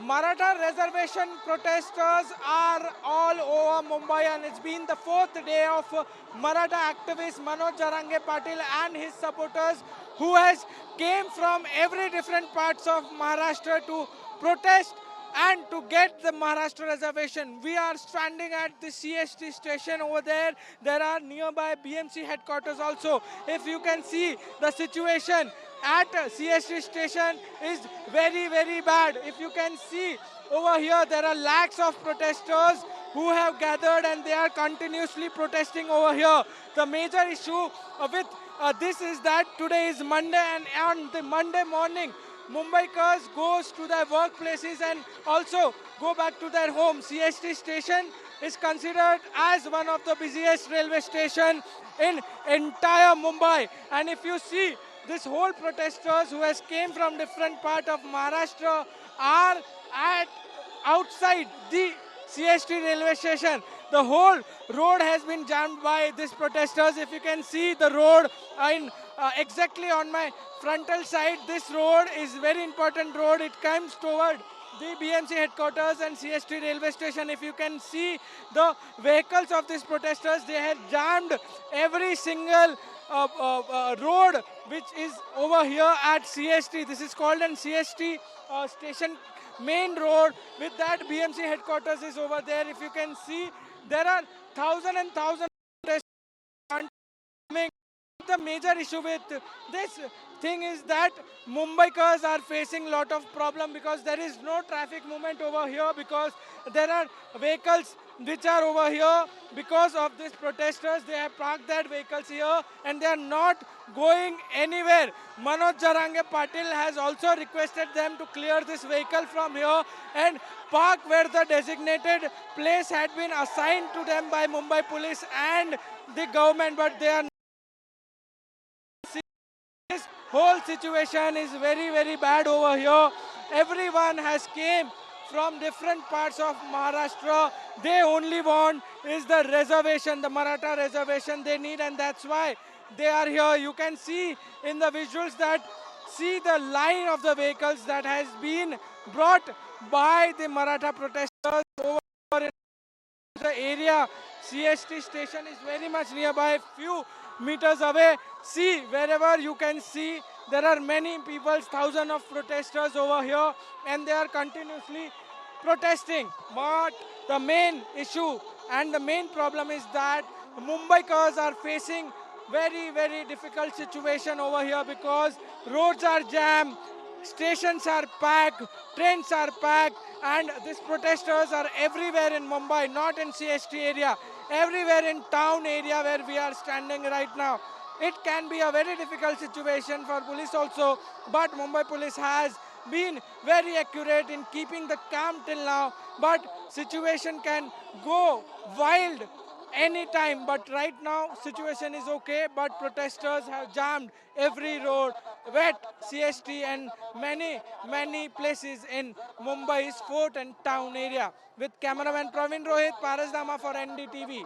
Maratha reservation protesters are all over Mumbai, and it's been the fourth day of Maratha activist Manoj Jarange Patil and his supporters who has came from every different parts of Maharashtra to protest and to get the Maharashtra reservation. We are standing at the CST station over there. There are nearby BMC headquarters also. If you can see the situation at CST station is very bad. If you can see over here, there are lakhs of protesters who have gathered and they are continuously protesting over here. The major issue with this is that today is Monday, and on the Monday morning Mumbaikars goes to their workplaces and also go back to their home. CST station is considered as one of the busiest railway station in entire Mumbai. And if you see this whole protesters who has came from different part of Maharashtra are at outside the CST railway station. The whole road has been jammed by these protesters. If you can see the road in exactly on my frontal side, this road is very important road. It comes toward the BMC headquarters and CST railway station. If you can see the vehicles of these protesters, they have jammed every single road which is over here at CST. This is called an CST station main road. With that, BMC headquarters is over there. If you can see, there are thousand and thousand protesters coming. The major issue with this thing is that Mumbaikars are facing lot of problem because there is no traffic movement over here, because there are vehicles which are over here because of these protesters. They have parked their vehicles here and they are not going anywhere. Manoj Jarange Patil has also requested them to clear this vehicle from here and park where the designated place had been assigned to them by Mumbai police and the government, but they are. This whole situation is very bad over here. Everyone has came from different parts of Maharashtra. They only want is the reservation, the Maratha reservation they need, and that's why they are here. You can see in the visuals that see the line of the vehicles that has been brought by the Maratha protesters over in the area. CST station is very much nearby, few meters away. See, wherever you can see, there are many people, thousands of protesters over here, and they are continuously protesting. But the main issue and the main problem is that Mumbaikars are facing very difficult situation over here because roads are jammed, stations are packed, trains are packed, and these protesters are everywhere in Mumbai, not in CST area, everywhere in town area where we are standing right now. It can be a very difficult situation for police also, but Mumbai police has been very accurate in keeping the calm till now, but situation can go wild anytime. But right now situation is okay, but protesters have jammed every road, wet CST and many places in Mumbai's fort and town area. With cameraman Praveen Rohit, Parasdama for NDTV.